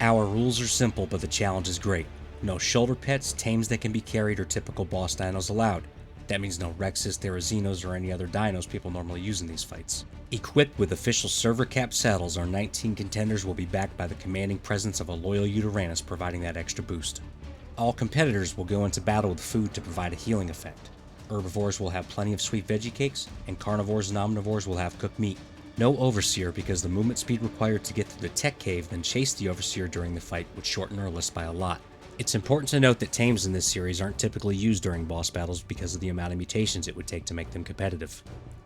Our rules are simple, but the challenge is great. No shoulder pets, tames that can be carried, or typical boss dinos allowed. That means no Rexes, Therazinos, or any other dinos people normally use in these fights. Equipped with official server cap saddles, our 19 contenders will be backed by the commanding presence of a loyal Uteranus providing that extra boost. All competitors will go into battle with food to provide a healing effect. Herbivores will have plenty of sweet veggie cakes, and carnivores and omnivores will have cooked meat. No Overseer, because the movement speed required to get through the tech cave then chase the Overseer during the fight would shorten our list by a lot. It's important to note that tames in this series aren't typically used during boss battles because of the amount of mutations it would take to make them competitive.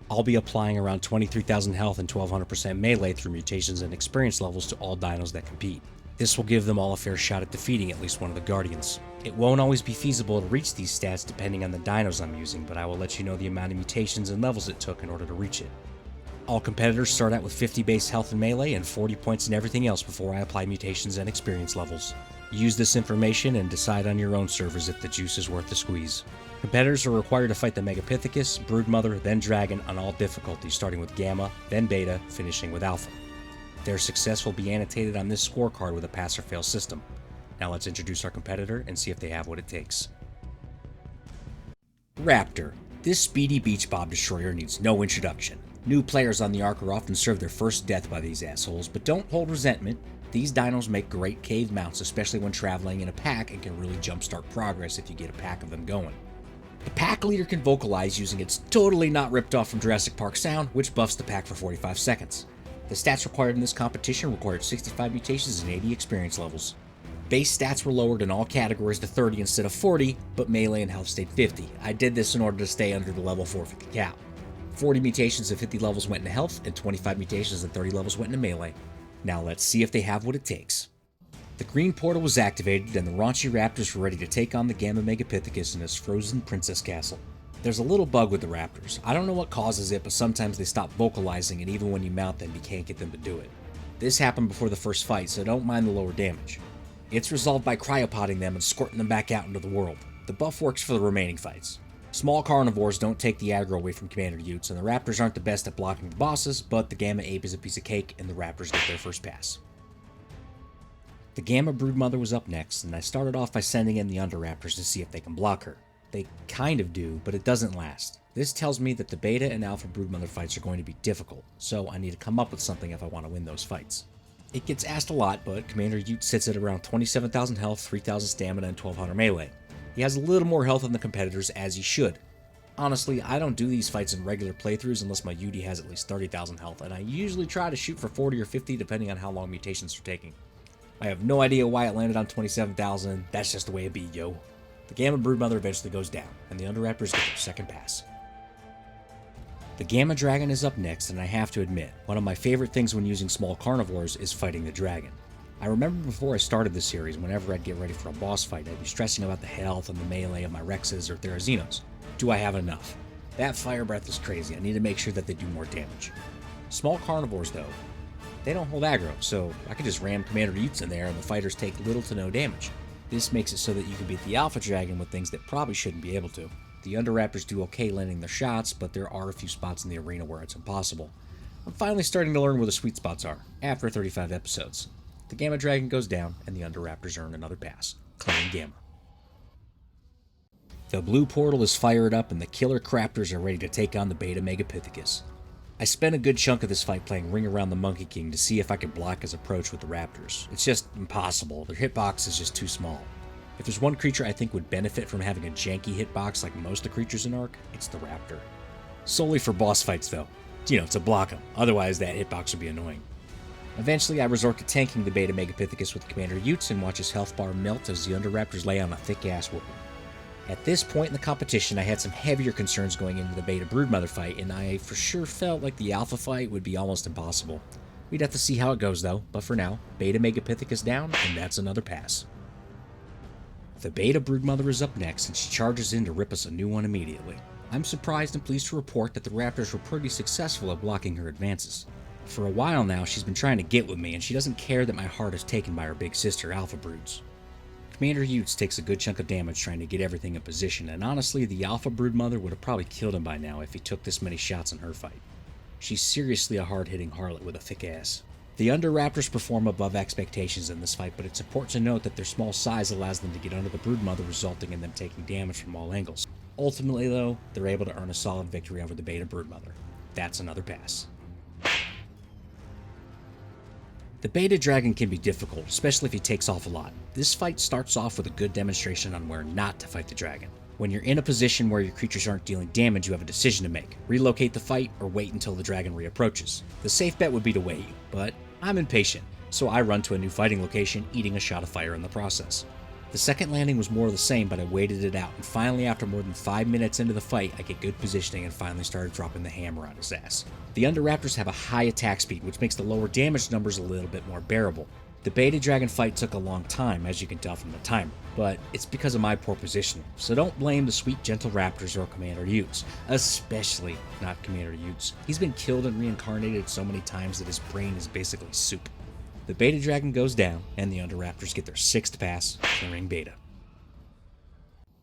I'll be applying around 23,000 health and 1200% melee through mutations and experience levels to all dinos that compete. This will give them all a fair shot at defeating at least one of the Guardians. It won't always be feasible to reach these stats depending on the dinos I'm using, but I will let you know the amount of mutations and levels it took in order to reach it. All competitors start out with 50 base health and melee and 40 points in everything else before I apply mutations and experience levels. Use this information and decide on your own servers if the juice is worth the squeeze. Competitors are required to fight the Megapithecus, Broodmother, then Dragon on all difficulties, starting with Gamma, then Beta, finishing with Alpha. Their success will be annotated on this scorecard with a pass or fail system. Now let's introduce our competitor and see if they have what it takes. Raptor. This speedy beach bomb destroyer needs no introduction. New players on the arc are often served their first death by these assholes, but don't hold resentment. These dinos make great cave mounts, especially when traveling in a pack, and can really jumpstart progress if you get a pack of them going. The pack leader can vocalize using its totally not ripped off from Jurassic Park sound, which buffs the pack for 45 seconds. The stats required in this competition required 65 mutations and 80 experience levels. Base stats were lowered in all categories to 30 instead of 40, but melee and health stayed 50. I did this in order to stay under the level 450 cap. 40 mutations and 50 levels went into health, and 25 mutations and 30 levels went into melee. Now let's see if they have what it takes. The green portal was activated, and the raunchy raptors were ready to take on the Gamma Megapithecus in his frozen princess castle. There's a little bug with the raptors. I don't know what causes it, but sometimes they stop vocalizing, and even when you mount them, you can't get them to do it. This happened before the first fight, so don't mind the lower damage. It's resolved by cryopotting them and squirting them back out into the world. The buff works for the remaining fights. Small carnivores don't take the aggro away from Commander Utes, and the raptors aren't the best at blocking the bosses, but the Gamma Ape is a piece of cake, and the raptors get their first pass. The Gamma Broodmother was up next, and I started off by sending in the Underraptors to see if they can block her. They kind of do, but it doesn't last. This tells me that the Beta and Alpha Broodmother fights are going to be difficult, so I need to come up with something if I want to win those fights. It gets asked a lot, but Commander Ute sits at around 27,000 health, 3,000 stamina, and 1,200 melee. He has a little more health than the competitors, as he should. Honestly, I don't do these fights in regular playthroughs unless my UD has at least 30,000 health, and I usually try to shoot for 40 or 50 depending on how long mutations are taking. I have no idea why it landed on 27,000, that's just the way it be, yo. The Gamma Broodmother eventually goes down, and the Underraptors get their second pass. The Gamma Dragon is up next, and I have to admit, one of my favorite things when using small carnivores is fighting the dragon. I remember before I started this series, whenever I'd get ready for a boss fight, I'd be stressing about the health and the melee of my Rexes or Therazinos. Do I have enough? That fire breath is crazy. I need to make sure that they do more damage. Small carnivores, though, they don't hold aggro, so I can just ram Commander Utes in there and the fighters take little to no damage. This makes it so that you can beat the Alpha Dragon with things that probably shouldn't be able to. The Underraptors do okay landing their shots, but there are a few spots in the arena where it's impossible. I'm finally starting to learn where the sweet spots are, after 35 episodes. The Gamma Dragon goes down, and the Underraptors earn another pass, claiming Gamma. The blue portal is fired up, and the killer Craptors are ready to take on the Beta Megapithecus. I spent a good chunk of this fight playing Ring Around the Monkey King to see if I could block his approach with the Raptors. It's just impossible. Their hitbox is just too small. If there's one creature I think would benefit from having a janky hitbox like most of the creatures in Ark, it's the Raptor. Solely for boss fights though, to block him, otherwise that hitbox would be annoying. Eventually I resort to tanking the Beta Megapithecus with Commander Utes and watch his health bar melt as the Underraptors lay on a thick ass whooping. At this point in the competition, I had some heavier concerns going into the Beta Broodmother fight, and I for sure felt like the Alpha fight would be almost impossible. We'd have to see how it goes though, but for now, Beta Megapithecus down, and that's another pass. The Beta Broodmother is up next, and she charges in to rip us a new one immediately. I'm surprised and pleased to report that the Raptors were pretty successful at blocking her advances. For a while now, she's been trying to get with me, and she doesn't care that my heart is taken by her big sister Alpha Broods. Commander Utes takes a good chunk of damage trying to get everything in position, and honestly, the Alpha Broodmother would have probably killed him by now if he took this many shots in her fight. She's seriously a hard-hitting harlot with a thick ass. The Underraptors perform above expectations in this fight, but it's important to note that their small size allows them to get under the broodmother, resulting in them taking damage from all angles. Ultimately, though, they're able to earn a solid victory over the beta broodmother. That's another pass. The beta dragon can be difficult, especially if he takes off a lot. This fight starts off with a good demonstration on where not to fight the dragon. When you're in a position where your creatures aren't dealing damage, you have a decision to make. Relocate the fight or wait until the dragon reapproaches. The safe bet would be to wait, but I'm impatient, so I run to a new fighting location, eating a shot of fire in the process. The second landing was more of the same, but I waited it out, and finally after more than 5 minutes into the fight, I get good positioning and finally started dropping the hammer on his ass. The Underraptors have a high attack speed, which makes the lower damage numbers a little bit more bearable. The beta dragon fight took a long time, as you can tell from the timer, but it's because of my poor positioning, so don't blame the sweet gentle raptors or Commander Utes, especially not Commander Utes. He's been killed and reincarnated so many times that his brain is basically soup. The beta dragon goes down, and the Underraptors get their 6th pass, clearing beta.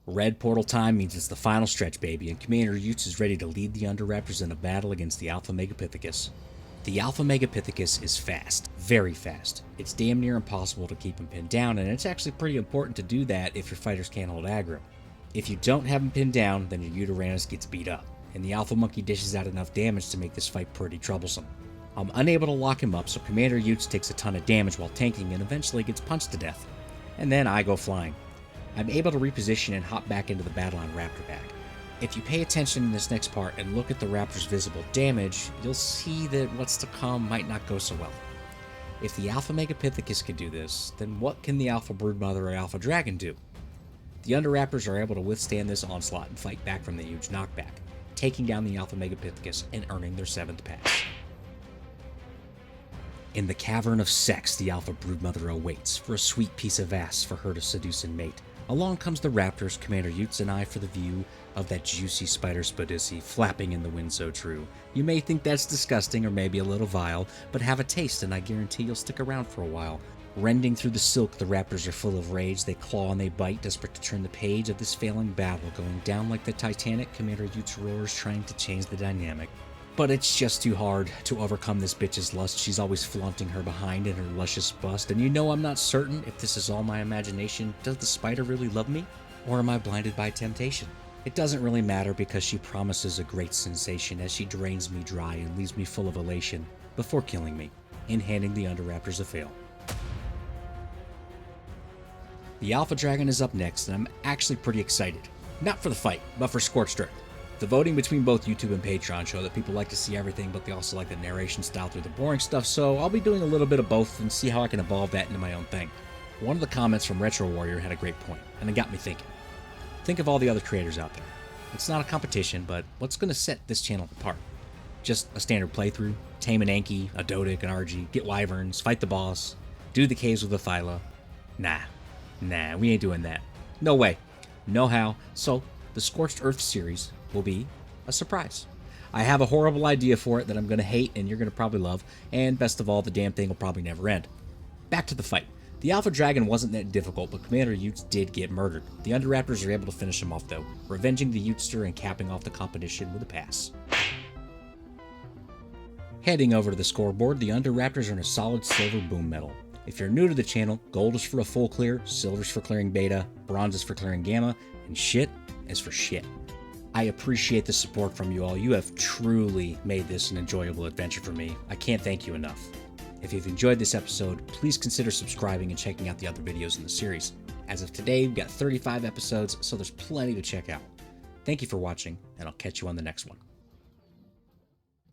Red portal time means it's the final stretch, baby, and Commander Utes is ready to lead the Underraptors in a battle against the Alpha Megapithecus. The Alpha Megapithecus is fast, very fast. It's damn near impossible to keep him pinned down, and it's actually pretty important to do that if your fighters can't hold aggro. If you don't have him pinned down, then your Uteranus gets beat up, and the Alpha Monkey dishes out enough damage to make this fight pretty troublesome. I'm unable to lock him up, so Commander Utes takes a ton of damage while tanking and eventually gets punched to death. And then I go flying. I'm able to reposition and hop back into the battle on Raptor back. If you pay attention in this next part and look at the Raptor's visible damage, you'll see that what's to come might not go so well. If the Alpha Megapithecus can do this, then what can the Alpha Broodmother or Alpha Dragon do? The Underraptors are able to withstand this onslaught and fight back from the huge knockback, taking down the Alpha Megapithecus and earning their 7th pass. In the cavern of sex, the Alpha Broodmother awaits for a sweet piece of ass for her to seduce and mate. Along comes the Raptors, Commander Utes and I for the view of that juicy spider spadussy flapping in the wind so true. You may think that's disgusting or maybe a little vile, but have a taste and I guarantee you'll stick around for a while. Rending through the silk, the Raptors are full of rage. They claw and they bite, desperate to turn the page of this failing battle, going down like the Titanic. Commander Utes roars, trying to change the dynamic. But it's just too hard to overcome this bitch's lust. She's always flaunting her behind in her luscious bust, and you know I'm not certain if this is all my imagination. Does the spider really love me? Or am I blinded by temptation? It doesn't really matter because she promises a great sensation as she drains me dry and leaves me full of elation before killing me and handing the Underraptors a fail. The Alpha Dragon is up next, and I'm actually pretty excited. Not for the fight, but for Scorched Earth. The voting between both YouTube and Patreon show that people like to see everything, but they also like the narration style through the boring stuff, so I'll be doing a little bit of both and see how I can evolve that into my own thing. One of the comments from Retro Warrior had a great point, and it got me thinking. Think of all the other creators out there. It's not a competition, but what's going to set this channel apart? Just a standard playthrough? Tame an Anki, a Dodic, an Argy, get wyverns, fight the boss, do the caves with a Thyla? Nah, we ain't doing that. No way. No how. So, the Scorched Earth series will be a surprise. I have a horrible idea for it that I'm going to hate and you're going to probably love, and best of all, the damn thing will probably never end. Back to the fight. The Alpha Dragon wasn't that difficult, but Commander Utes did get murdered. The Underraptors are able to finish him off though, revenging the Utester and capping off the competition with a pass. Heading over to the scoreboard, the Underraptors are in a solid silver boom medal. If you're new to the channel, gold is for a full clear, silver is for clearing beta, bronze is for clearing gamma, and shit is for shit. I appreciate the support from you all. You have truly made this an enjoyable adventure for me. I can't thank you enough. If you've enjoyed this episode, please consider subscribing and checking out the other videos in the series. As of today, we've got 35 episodes, so there's plenty to check out. Thank you for watching, and I'll catch you on the next one.